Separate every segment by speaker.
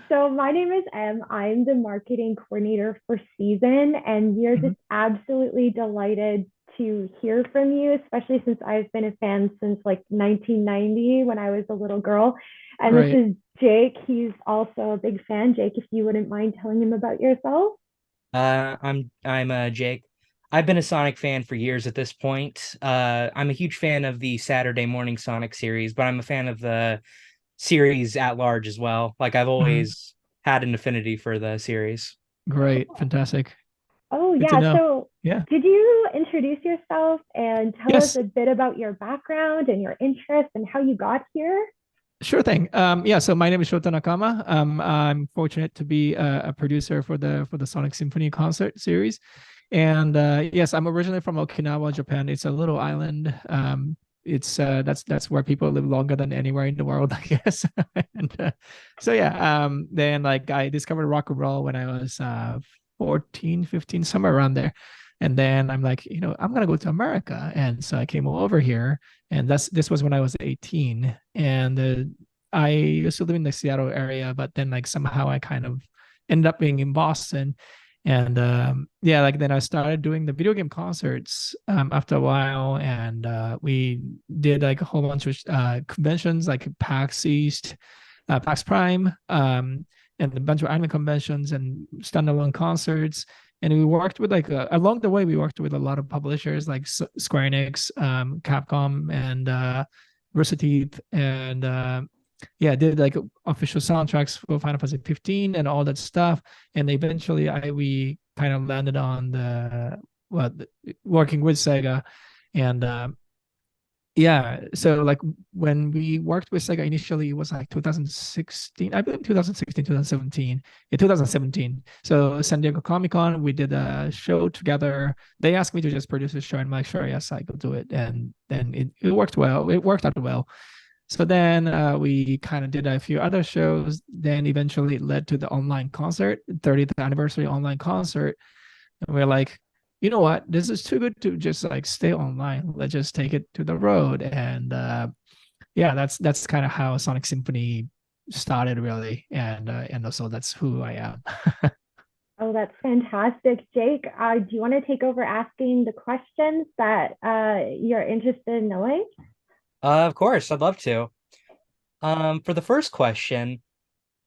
Speaker 1: So my name is Em. I'm the marketing coordinator for Season, and we are
Speaker 2: Mhm.
Speaker 1: just absolutely delighted to hear from you, especially since I've been a fan since like 1990 when I was a little girl. And this
Speaker 2: Right.
Speaker 1: is Jake. He's also a big fan. Jake, if you wouldn't mind telling him about yourself.
Speaker 3: I'm Jake. I've been a Sonic fan for years at this point. I'm a huge fan of the Saturday morning Sonic series, but I'm a fan of the series at large as well. Like I've
Speaker 2: Mhm.
Speaker 3: always had an affinity for the series.
Speaker 2: Great. Fantastic.
Speaker 1: Oh,
Speaker 2: Good to
Speaker 1: yeah.
Speaker 2: know.
Speaker 1: So
Speaker 2: Yeah.
Speaker 1: could you introduce yourself and tell us
Speaker 2: Yes.
Speaker 1: a bit about your background and your interests and how you got here?
Speaker 2: Sure thing. Yeah. So my name is Shota Nakama. I'm fortunate to be a producer for the Sonic Symphony concert series, and yes, I'm originally from Okinawa, Japan. It's a little island. It's that's where people live longer than anywhere in the world, I guess. And so yeah. Then like I discovered rock and roll when I was 14, 15, somewhere around there. And then I'm like, I'm gonna go to America, and so I came over here, and this was when I was 18, and I used to live in the Seattle area, but then like somehow I kind of ended up being in Boston, and yeah, like then I started doing the video game concerts after a while, and we did like a whole bunch of conventions like PAX East, PAX Prime, and a bunch of anime conventions and standalone concerts. And we worked with like along the way, we worked with a lot of publishers like Square Enix, Capcom, and Rooster Teeth, and yeah, did like official soundtracks for Final Fantasy 15 and all that stuff. And eventually, I we kind of landed on the well, working with Sega, and yeah, so like when we worked with Sega initially, it was like 2016, I believe 2016, 2017. Yeah, 2017. So San Diego Comic Con, we did a show together. They asked me to just produce a show, and I'm like, sure, yes, I could do it. And then it worked well. It worked out well. So then we kind of did a few other shows. Then eventually it led to the online concert, 30th anniversary online concert. And we're like, you know what? This is too good to just like stay online. Let's just take it to the road. And yeah, that's kind of how Sonic Symphony started, really. And also that's who I am.
Speaker 1: Oh, that's fantastic. Jake, do you want to take over asking the questions that you're interested in knowing?
Speaker 3: Of course, I'd love to. For the first question,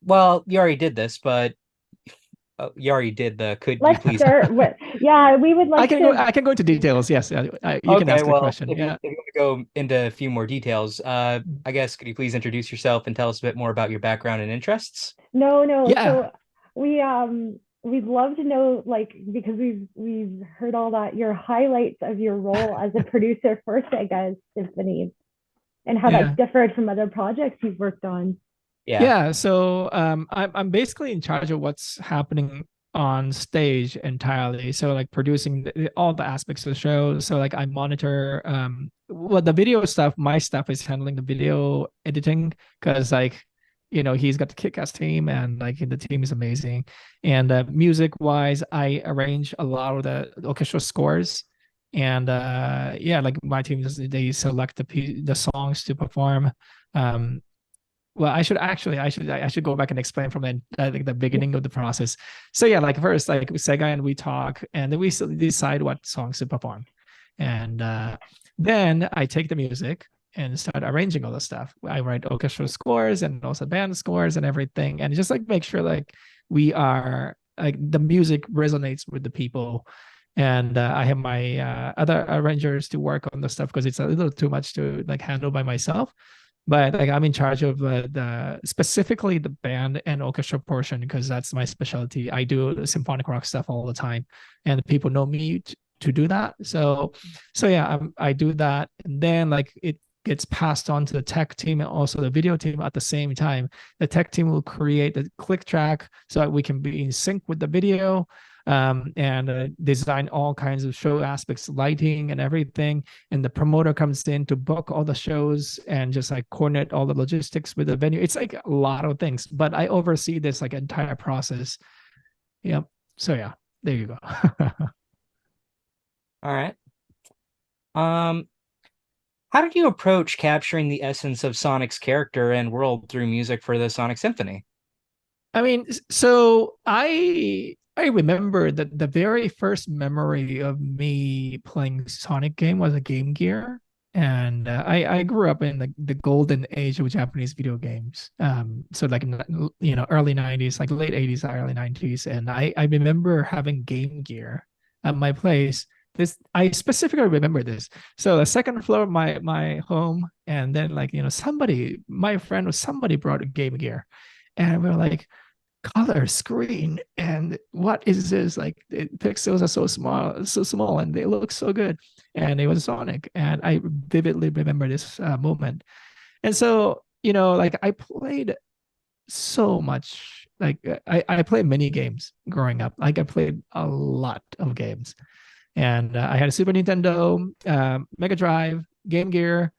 Speaker 3: well, you already did this, but you already did the could you
Speaker 1: Let's
Speaker 3: please.
Speaker 1: start with, yeah, we would
Speaker 2: I
Speaker 1: like
Speaker 2: can go.
Speaker 1: to.
Speaker 2: I can go into details. Yes, you can
Speaker 3: Okay,
Speaker 2: ask the
Speaker 3: well,
Speaker 2: question.
Speaker 3: if you
Speaker 2: Yeah.
Speaker 3: if you want to go into a few more details, I guess could you please introduce yourself and tell us a bit more about your background and interests?
Speaker 1: No, no.
Speaker 2: Yeah.
Speaker 1: So we'd love to know, like, because we've heard all that, your highlights of your role as a producer for Sega's Symphony and how that's
Speaker 2: Yeah.
Speaker 1: differed from other projects you've worked on.
Speaker 3: Yeah.
Speaker 2: Yeah, so I'm basically in charge of what's happening on stage entirely. So like producing all the aspects of the show. So like I monitor well, the video stuff. My stuff is handling the video editing because like he's got the kick-ass team, and like the team is amazing. And music wise, I arrange a lot of the orchestral scores. And yeah, like my team they select the songs to perform. Um, well, I should go back and explain from the beginning of the process. So yeah, like first like Sega and we talk, and then we decide what songs to perform, and then I take the music and start arranging all the stuff. I write orchestral scores and also band scores and everything, and just like make sure like we are like the music resonates with the people. And I have my other arrangers to work on the stuff because it's a little too much to like handle by myself, but like I'm in charge of the specifically the band and orchestra portion because that's my specialty. I do symphonic rock stuff all the time, and people know me to do that. So yeah, I do that, and then like it gets passed on to the tech team and also the video team at the same time. The tech team will create the click track so that we can be in sync with the video, and design all kinds of show aspects, lighting and everything. And the promoter comes in to book all the shows and just like coordinate all the logistics with the venue. It's like a lot of things, but I oversee this like entire process. Yep. So yeah, there you go.
Speaker 3: All right. Um, how did you approach capturing the essence of Sonic's character and world through music for the Sonic Symphony?
Speaker 2: I mean, so I remember that the very first memory of me playing Sonic game was a Game Gear, and I grew up in the golden age of Japanese video games. So like early '90s, like late '80s, early '90s, and I remember having Game Gear at my place. This I specifically remember this. So the second floor of my home, and then like my friend or somebody brought a Game Gear, and we were like color screen and what is this, like the pixels are so small and they look so good, and it was Sonic, and I vividly remember this moment. And so like I played so much, like I played many games growing up, like I played a lot of games, and I had a Super Nintendo, Mega Drive, Game Gear,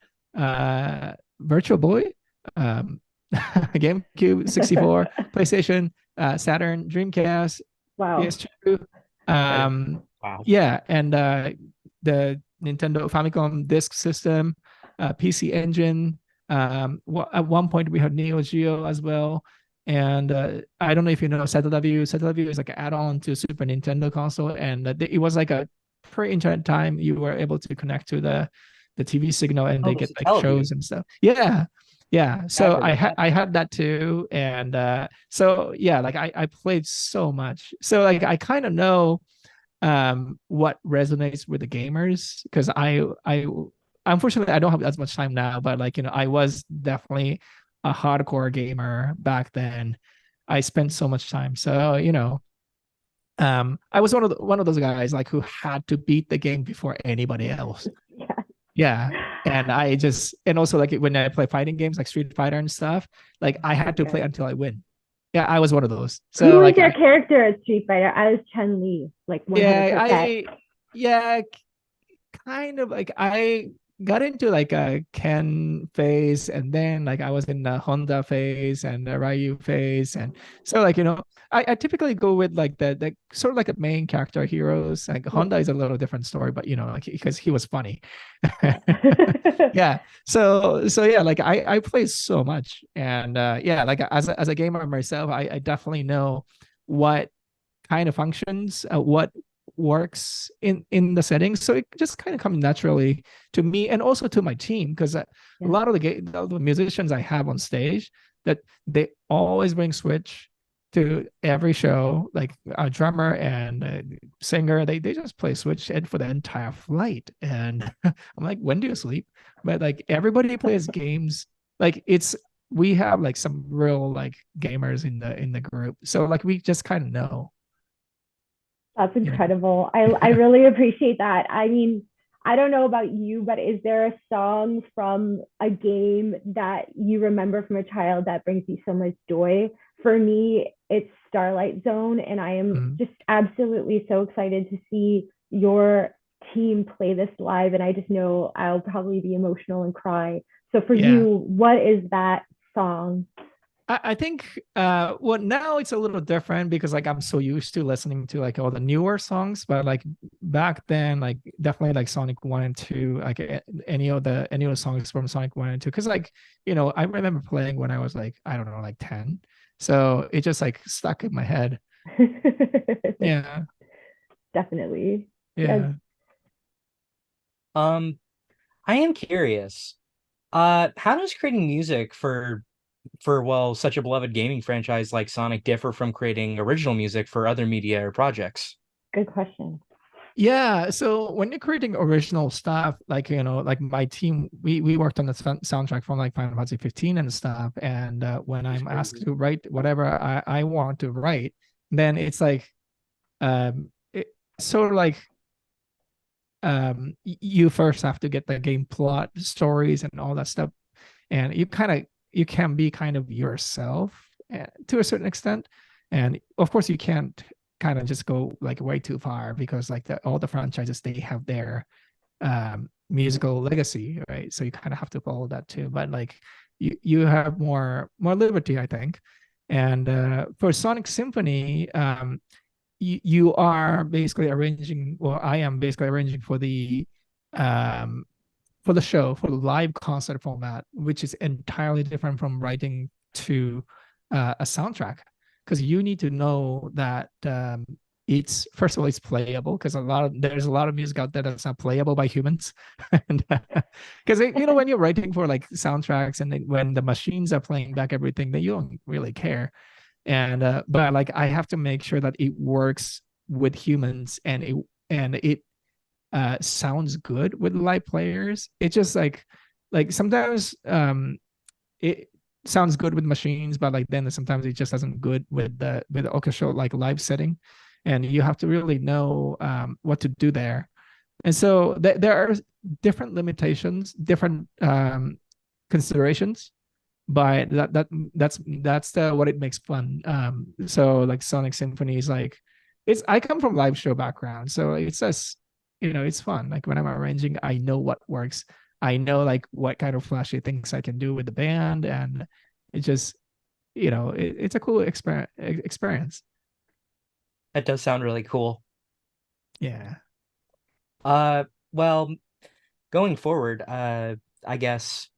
Speaker 2: Virtual Boy, um, GameCube, 64, PlayStation, Saturn, Dreamcast,
Speaker 1: Wow.
Speaker 2: PS2.
Speaker 3: Wow.
Speaker 2: Yeah, and the Nintendo Famicom Disk System, PC Engine. At one point we had Neo Geo as well. And I don't know if you know Satellaview. Satellaview is like an add-on to Super Nintendo console, and it was like a pre-internet time. You were able to connect to the TV signal, and
Speaker 3: Oh,
Speaker 2: they
Speaker 3: the
Speaker 2: get like
Speaker 3: Satellaview.
Speaker 2: shows and stuff. Yeah, yeah.
Speaker 3: I've
Speaker 2: So
Speaker 3: heard of that.
Speaker 2: I had that too, and so yeah, like I played so much. So like I kind of know what resonates with the gamers, because I unfortunately I don't have as much time now, but like I was definitely a hardcore gamer back then. I spent so much time. So I was one of those guys like who had to beat the game before anybody else.
Speaker 1: Yeah.
Speaker 2: Yeah. And also like when I play fighting games like Street Fighter and stuff, like I had to play
Speaker 1: Okay.
Speaker 2: until I win. Yeah, I was one of those.
Speaker 1: Who
Speaker 2: So
Speaker 1: was
Speaker 2: like
Speaker 1: your
Speaker 2: I
Speaker 1: character at Street Fighter? I was Chun Li, like
Speaker 2: yeah,
Speaker 1: 100%.
Speaker 2: yeah, kind of like I got into like a Ken phase, and then like I was in the Honda phase and the Ryu phase, and so like I typically go with like the sort of like the main character heroes. Like
Speaker 1: Yeah.
Speaker 2: Honda is a little different story, but like because he was funny.
Speaker 1: Yeah.
Speaker 2: Yeah. So yeah, like I play so much, and yeah, like as a gamer myself, I definitely know what kind of functions, what works in the settings. So it just kind of comes naturally to me and also to my team, because a
Speaker 1: Yeah.
Speaker 2: lot of the musicians I have on stage, that they always bring Switch to every show. Like a drummer and a singer, they just play Switch and for the entire flight. And I'm like, when do you sleep? But like everybody plays games. Like we have like some real like gamers in the group, so like we just kind of know.
Speaker 1: That's
Speaker 2: you know
Speaker 1: incredible. I really appreciate that. I mean, I don't know about you, but is there a song from a game that you remember from a child that brings you so much joy? For me, it's Starlight Zone, and I am
Speaker 2: Mm.
Speaker 1: just absolutely so excited to see your team play this live. And I just know I'll probably be emotional and cry. So for
Speaker 2: Yeah.
Speaker 1: you, what is that song?
Speaker 2: I think well, now it's a little different because like I'm so used to listening to like all the newer songs, but like back then, like definitely like Sonic 1 and 2, like any of the songs from Sonic 1 and 2. Because like, I remember playing when I was like, I don't know, like 10. So it just like stuck in my head. Yeah.
Speaker 1: Definitely. Yes.
Speaker 2: Yeah.
Speaker 3: Um, I am curious. How does creating music for well, such a beloved gaming franchise like Sonic differ from creating original music for other media or projects?
Speaker 1: Good question.
Speaker 2: Yeah, so when you're creating original stuff, like like my team, we worked on the soundtrack from like Final Fantasy 15 and stuff. And when I'm asked to write whatever I want to write, then it's like it sort of like you first have to get the game plot, stories, and all that stuff, and you can be kind of yourself to a certain extent. And of course you can't kind of just go like way too far, because like all the franchises, they have their musical legacy, right? So you kind of have to follow that too, but like you have more liberty, I think. And for Sonic Symphony, you are basically arranging, well, I am basically arranging um for the show, for the live concert format, which is entirely different from writing to a soundtrack. because you need to know that it's, first of all, it's playable, because there's a lot of music out there that's not playable by humans. And because when you're writing for like soundtracks, and when the machines are playing back everything, then you don't really care. And but like I have to make sure that it works with humans, and it sounds good with live players. It's just like sometimes it sounds good with machines, but like then sometimes it just doesn't good with the orchestral like live setting, and you have to really know what to do there. And so there are different limitations, different considerations, but that's what it makes fun. So like Sonic Symphony is like, I come from live show background, so it's just it's fun. Like when I'm arranging, I know what works. I know like what kind of flashy things I can do with the band, and it just it's a cool experience.
Speaker 3: That does sound really cool.
Speaker 2: Yeah.
Speaker 3: Well, going forward, I guess,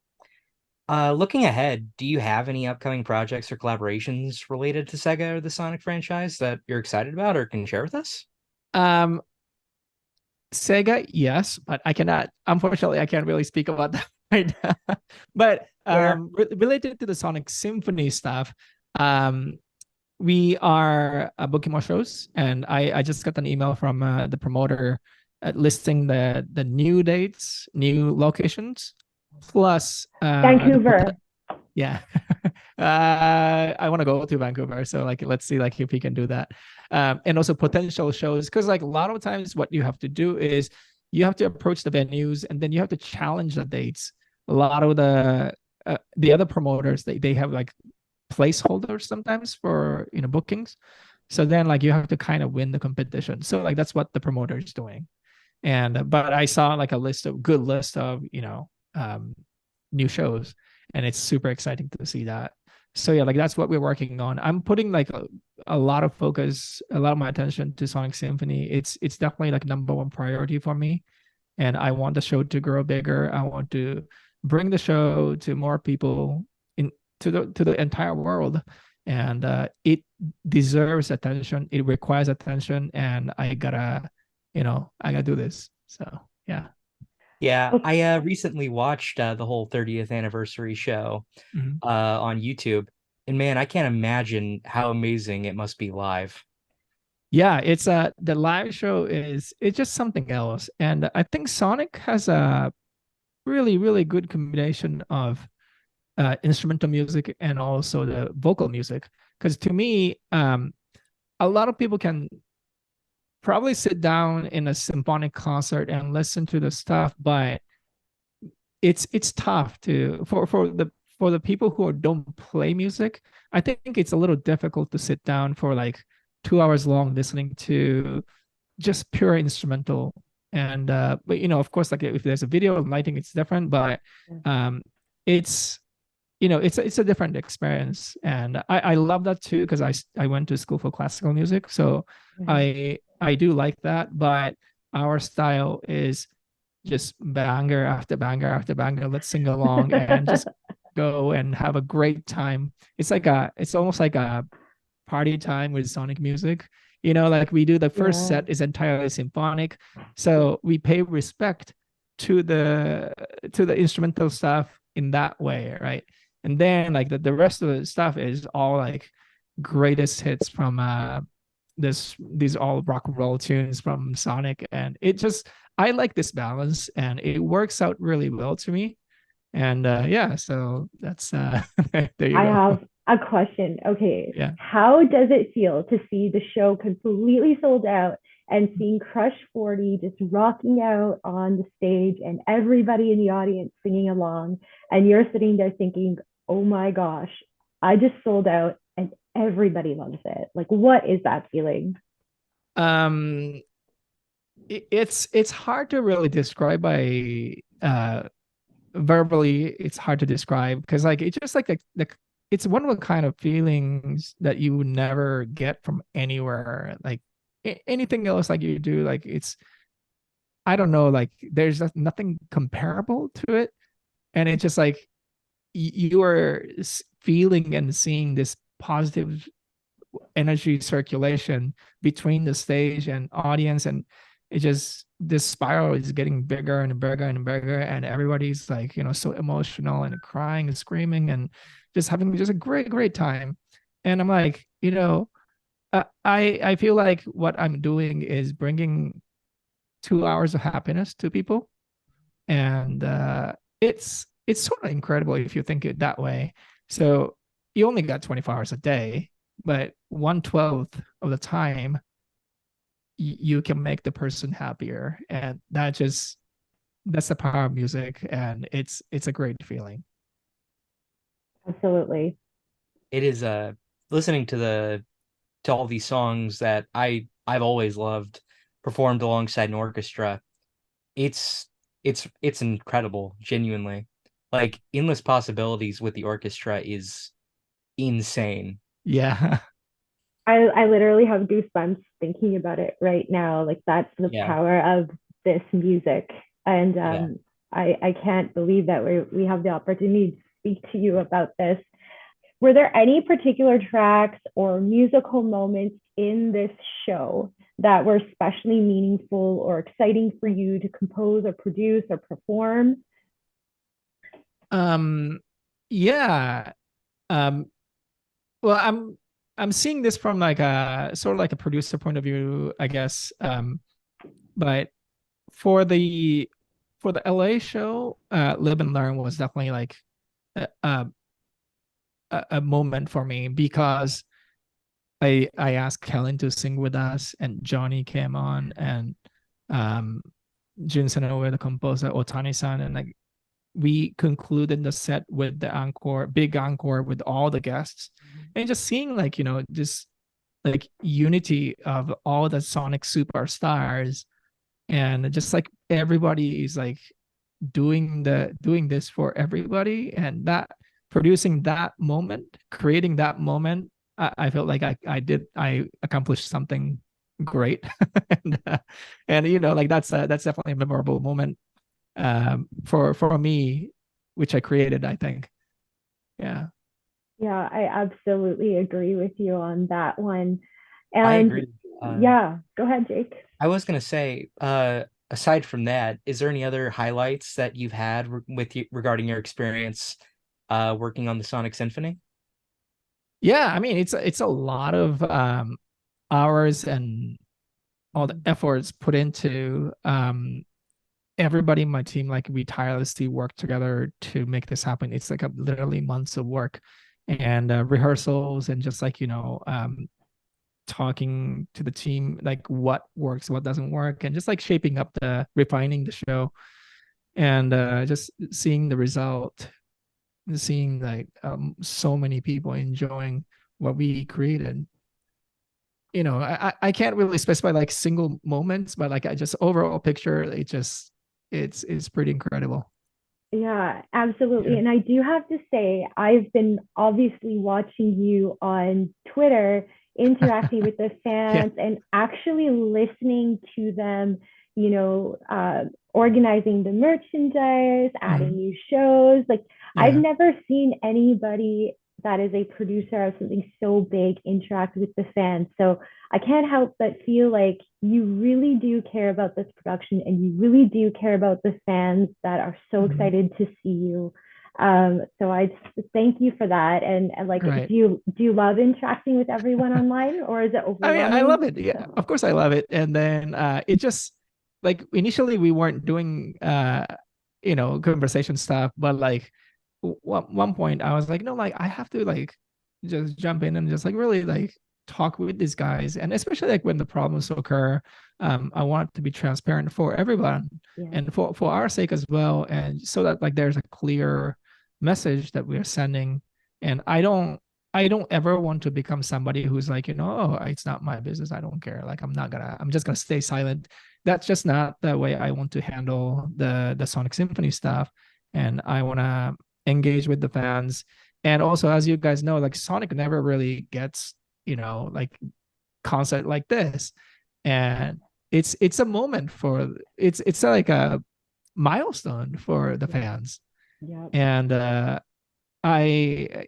Speaker 3: looking ahead, do you have any upcoming projects or collaborations related to Sega or the Sonic franchise that you're excited about or can share with us?
Speaker 2: Um, Sega, yes, but unfortunately, I can't really speak about that right now. But related to the Sonic Symphony stuff, we are booking more shows, and I just got an email from the promoter listing the new dates, new locations, plus
Speaker 1: Vancouver.
Speaker 2: yeah. I want to go to Vancouver, so like let's see like if we can do that. And also potential shows, because like a lot of times what you have to do is you have to approach the venues, and then you have to challenge the dates. A lot of the other promoters, they have like placeholders sometimes for bookings, so then like you have to kind of win the competition. So like that's what the promoter is doing. And but I saw like a good list of new shows, and it's super exciting to see that. So yeah, like that's what we're working on. I'm putting like a lot of focus, a lot of my attention to Sonic Symphony. It's definitely like number one priority for me, and I want the show to grow bigger. I want to bring the show to more people, in to the entire world, and it deserves attention. It requires attention, and I gotta do this. So yeah.
Speaker 3: Yeah, I recently watched the whole 30th anniversary show
Speaker 2: Mhm.
Speaker 3: on YouTube, and man, I can't imagine how amazing it must be live.
Speaker 2: Yeah, it's the live show it's just something else. And I think Sonic has a really, really good combination of instrumental music and also the vocal music. Because to me, a lot of people can probably sit down in a symphonic concert and listen to the stuff, but it's tough to for the people who don't play music. I think it's a little difficult to sit down for like 2 hours long listening to just pure instrumental. And but of course, like if there's a video and lighting, it's different, but it's it's a different experience. And I love that too, because I went to school for classical music, so I do like that. But our style is just banger after banger after banger. Let's sing along and just go and have a great time. It's almost like a party time with sonic music. Like we do, the first set is entirely symphonic, so we pay respect to the instrumental stuff in that way, right? And then like the rest of the stuff is all like greatest hits from these all rock and roll tunes from Sonic. And it just, I like this balance, and it works out really well to me. And yeah, so that's there you
Speaker 1: I
Speaker 2: go.
Speaker 1: have a question. Okay.
Speaker 2: Yeah.
Speaker 1: How does it feel to see the show completely sold out and seeing Crush 40 just rocking out on the stage and everybody in the audience singing along? And you're sitting there thinking, oh my gosh, I just sold out and everybody loves it. Like, what is that feeling?
Speaker 2: um it's hard to really describe by verbally. It's hard to describe, because like it's just like it's one of the kind of feelings that you would never get from anywhere, like anything else like you do. Like it's, I don't know, like there's nothing comparable to it. And it's just like you are feeling and seeing this positive energy circulation between the stage and audience, and it just, this spiral is getting bigger and bigger and bigger, and everybody's like, so emotional and crying and screaming and just having just a great time. And I'm like, I feel like what I'm doing is bringing 2 hours of happiness to people, and it's sort of incredible if you think it that way. So you only got 24 hours a day, but 1/12 of the time you can make the person happier, and that's the power of music, and it's a great feeling.
Speaker 1: Absolutely.
Speaker 3: It is listening to all these songs that I've always loved performed alongside an orchestra. It's it's incredible, genuinely. Like Endless Possibilities with the orchestra is insane.
Speaker 2: Yeah.
Speaker 1: I literally have goosebumps thinking about it right now. Like that's the
Speaker 3: Yeah.
Speaker 1: power of this music. And
Speaker 3: Yeah.
Speaker 1: I can't believe that we have the opportunity to speak to you about this. Were there any particular tracks or musical moments in this show that were especially meaningful or exciting for you to compose or produce or perform?
Speaker 2: Um yeah. Um well, I'm seeing this from like a sort of like a producer point of view, I guess. But for the LA show, Live and Learn was definitely like a, a, a moment for me, because I asked Kellen to sing with us, and Johnny came on, and um Jun Senoue, the composer, Otani-san, and like we concluded the set with the encore, big encore with all the guests, and just seeing like, just like unity of all the Sonic superstars, and just like everybody is like doing this for everybody, and that producing that moment, creating that moment, I felt like I accomplished something great. And like that's definitely a memorable moment, for me, which I created, I think. Yeah.
Speaker 1: Yeah, I absolutely agree with you on that one.
Speaker 3: I
Speaker 1: And
Speaker 3: agree.
Speaker 1: yeah, go ahead, Jake.
Speaker 3: I was gonna say, aside from that, is there any other highlights that you've had with you regarding your experience working on the Sonic Symphony?
Speaker 2: Yeah, I mean, it's a lot of hours and all the efforts put into, everybody in my team. Like we tirelessly work together to make this happen. It's like literally months of work, and rehearsals, and just like, talking to the team, like what works, what doesn't work, and just like shaping up refining the show, and just seeing the result, seeing like, so many people enjoying what we created. I can't really specify like single moments, but like I just overall picture, it's pretty incredible.
Speaker 1: Yeah, absolutely.
Speaker 2: Yeah.
Speaker 1: And I do have to say, I've been obviously watching you on Twitter, interacting with the
Speaker 2: Yeah.
Speaker 1: fans and actually listening to them, organizing the merchandise, adding
Speaker 2: Mhm.
Speaker 1: new shows. Like, I've
Speaker 2: Yeah.
Speaker 1: never seen anybody that is a producer of something so big interact with the fans. So I can't help but feel like you really do care about this production and you really do care about the fans that are so
Speaker 2: Mhm.
Speaker 1: excited to see you. So I just thank you for that. And like,
Speaker 2: Right.
Speaker 1: do you love interacting with everyone online, or is it
Speaker 2: I mean, I love
Speaker 1: overwhelming?
Speaker 2: it. Yeah, of course I love it. And then it just, like, initially we weren't doing conversation stuff, but like one point I was like, no, like I have to like just jump in and just like really like talk with these guys, and especially like when the problems occur, I want to be transparent for everyone,
Speaker 1: Yeah,
Speaker 2: and for our sake as well, and so that like there's a clear message that we're sending. And I don't ever want to become somebody who's like, oh, it's not my business, I don't care, like I'm just gonna stay silent. That's just not the way I want to handle the Sonic Symphony stuff. And I want to engage with the fans. And also, as you guys know, like Sonic never really gets, like concert like this. And it's a moment for, it's like a milestone for the
Speaker 1: yeah,
Speaker 2: fans.
Speaker 1: yeah.
Speaker 2: And I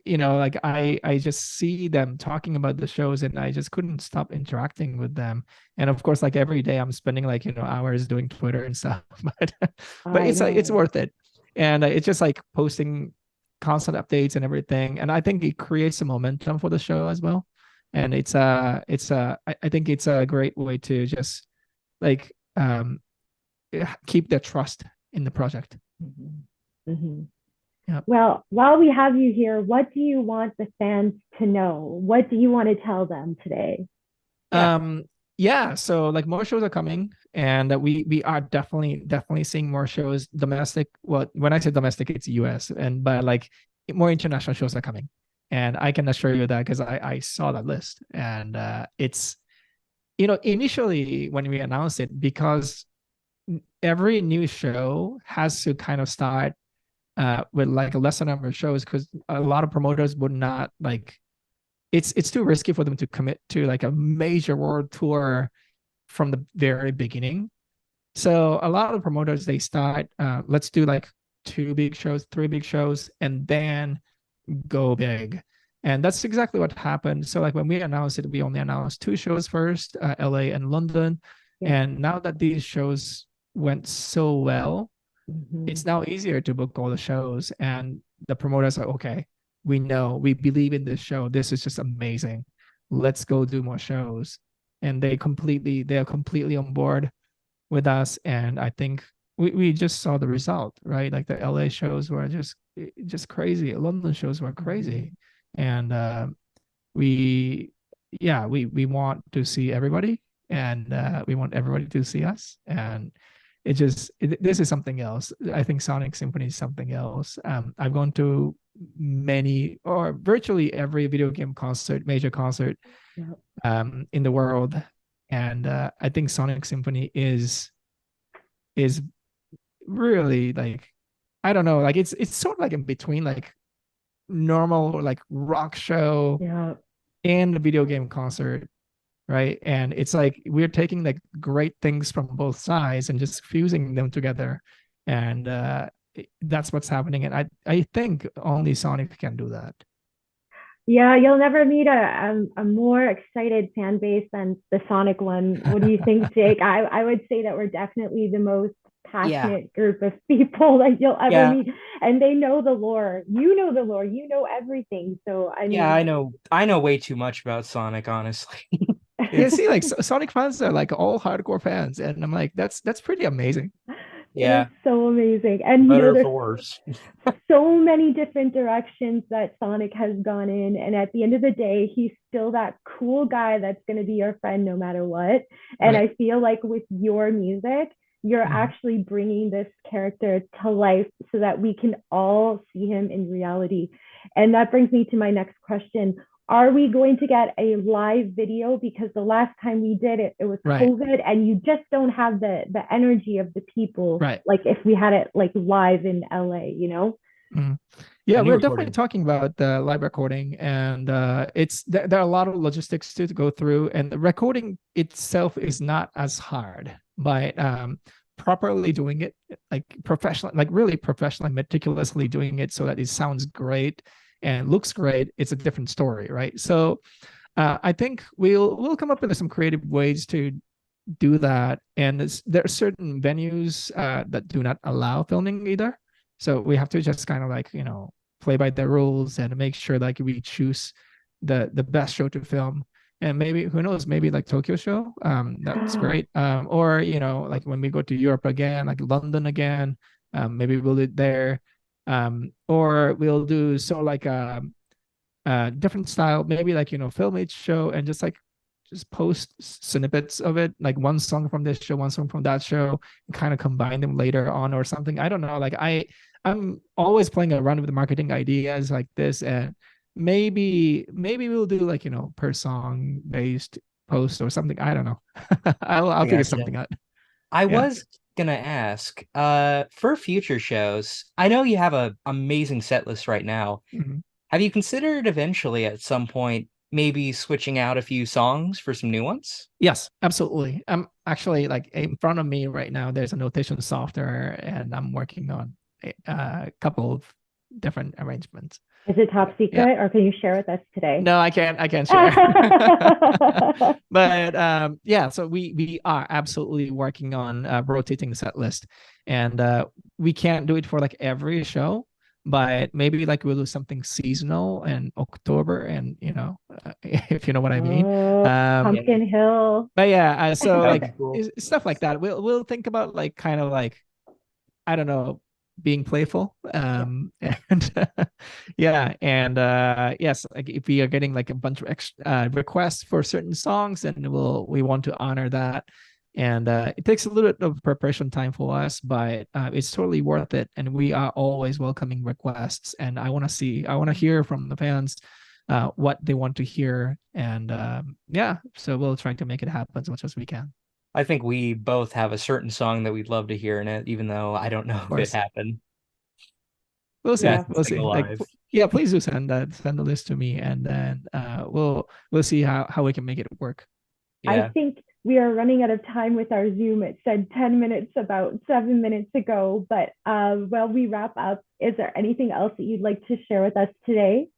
Speaker 2: just see them talking about the shows, and I just couldn't stop interacting with them. And of course, like every day I'm spending like, hours doing Twitter and stuff, but
Speaker 1: I
Speaker 2: it's
Speaker 1: know.
Speaker 2: worth it. And it's just like posting constant updates and everything. And I think it creates a momentum for the show as well. And I think it's a great way to just like keep the trust in the project.
Speaker 1: Mm-hmm. Mm-hmm.
Speaker 2: Yeah.
Speaker 1: Well, while we have you here, what do you want the fans to know? What do you want to tell them today?
Speaker 3: Yeah.
Speaker 2: Yeah, so like more shows are coming, and we are definitely seeing more shows domestic. Well, when I say domestic, it's US, but like more international shows are coming. And I can assure you that because I saw that list. And it's initially when we announced it, because every new show has to kind of start with like a lesser number of shows, because a lot of promoters would not like, it's too risky for them to commit to like a major world tour from the very beginning. So a lot of promoters, they start, let's do like 2 big shows, 3 big shows, and then go big. And that's exactly what happened. So like when we announced it, we only announced 2 shows first, LA and London.
Speaker 1: Yeah.
Speaker 2: And now that these shows went so well,
Speaker 1: Mm-hmm.
Speaker 2: it's now easier to book all the shows. And the promoters are, okay, we believe in this show. This is just amazing. Let's go do more shows. And they are completely on board with us. And I think we just saw the result, right? Like the LA shows were just crazy. London shows were crazy. And we we want to see everybody, and we want everybody to see us. And this is something else. I think Sonic Symphony is something else. I've gone to many or virtually every video game concert, major concert, in the world. And I think Sonic Symphony is really like, I don't know, like it's sort of like in between like normal like rock show
Speaker 1: Yeah.
Speaker 2: and a video game concert, right? And it's like we're taking like great things from both sides and just fusing them together. And that's what's happening. And I think only Sonic can do that.
Speaker 1: Yeah, you'll never meet a more excited fan base than the Sonic one. What do you think, Jake? I would say that we're definitely the most
Speaker 3: Yeah.
Speaker 1: passionate group of people that you'll ever
Speaker 3: Yeah.
Speaker 1: meet. And they know the lore. You know the lore. You know everything. So I
Speaker 3: Yeah,
Speaker 1: mean,
Speaker 3: I know way too much about Sonic, honestly.
Speaker 2: Yeah, see, like Sonic fans are like all hardcore fans, and I'm like, that's pretty amazing.
Speaker 1: it
Speaker 3: Yeah.
Speaker 1: is so amazing. And
Speaker 3: Better
Speaker 1: there's
Speaker 3: for worse.
Speaker 1: so many different directions that Sonic has gone in. And at the end of the day, he's still that cool guy that's going to be your friend no matter what. And
Speaker 2: Right.
Speaker 1: I feel like with your music, you're actually bringing this character to life so that we can all see him in reality. And that brings me to my next question. Are we going to get a live video? Because the last time we did it, it was
Speaker 2: Right.
Speaker 1: COVID, and you just don't have the energy of the people
Speaker 2: Right.
Speaker 1: like if we had it like live in LA, you know?
Speaker 2: Mhm. Yeah,
Speaker 3: Any
Speaker 2: we're definitely
Speaker 3: recording.
Speaker 2: talking about the live recording, and there are a lot of logistics to go through, and the recording itself is not as hard, but properly doing it like professional, like really professionally, meticulously doing it so that it sounds great and looks great, it's a different story, right? So I think we'll come up with some creative ways to do that. And there are certain venues that do not allow filming either. So we have to just kind of like, play by the rules and make sure like we choose the best show to film. And maybe, who knows, maybe like Tokyo show. That's great. Or, like when we go to Europe again, like London again, maybe we'll do it there. Or we'll do so like different style, maybe like, film each show and just post snippets of it, like one song from this show, one song from that show, and kind of combine them later on or something. I don't know. Like I'm always playing around with the marketing ideas like this, and maybe we'll do like, per song based post or something. I don't know. I'll
Speaker 3: I
Speaker 2: figure
Speaker 3: gotcha.
Speaker 2: something out.
Speaker 3: I
Speaker 2: Yeah.
Speaker 3: was gonna ask, for future shows, I know you have a amazing set list right now.
Speaker 2: Mhm.
Speaker 3: Have you considered eventually at some point maybe switching out a few songs for some new ones?
Speaker 2: Yes, absolutely. I'm actually like in front of me right now. There's a notation software, and I'm working on a couple of different arrangements.
Speaker 1: Is it top secret, or can you share with us today?
Speaker 2: No, I can't share. But yeah, so we are absolutely working on rotating the set list, and we can't do it for like every show, but maybe like we'll do something seasonal in October, and if you know what I mean.
Speaker 1: Pumpkin Hill.
Speaker 2: But yeah, so
Speaker 3: That would
Speaker 2: like
Speaker 3: be cool.
Speaker 2: stuff like that. We'll think about like kind of like, I don't know, being playful. And yeah, and yes, like if we are getting like a bunch of requests for certain songs, then we want to honor that. And it takes a little bit of preparation time for us, but it's totally worth it. And we are always welcoming requests. And I want to hear from the fans what they want to hear. And yeah, so we'll try to make it happen as much as we can.
Speaker 3: I think we both have a certain song that we'd love to hear in it, even though I don't know if it happened.
Speaker 2: We'll see.
Speaker 1: Yeah.
Speaker 2: We'll see. Like, yeah, please do send the list to me, and then we'll see how we can make it work.
Speaker 3: Yeah.
Speaker 1: I think we are running out of time with our Zoom. It said 10 minutes about 7 minutes ago, but while we wrap up, is there anything else that you'd like to share with us today?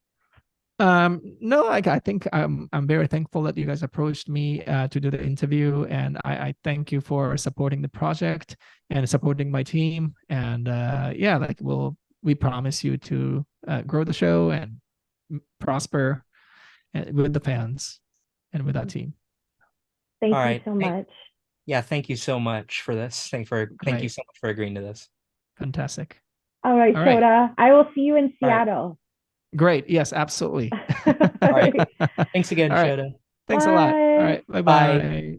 Speaker 2: No, like I think I'm very thankful that you guys approached me to do the interview, and I thank you for supporting the project and supporting my team. And yeah, like we promise you to grow the show and prosper with the fans and with that team.
Speaker 1: Thank you so much.
Speaker 3: Yeah, thank you so much for this. Thank you so much for agreeing to this.
Speaker 2: Fantastic.
Speaker 1: All right, Shota. I will see you in Seattle.
Speaker 2: Great. Yes, absolutely.
Speaker 3: All right. Thanks again, Shota.
Speaker 2: Thanks a lot. All right. Bye-bye.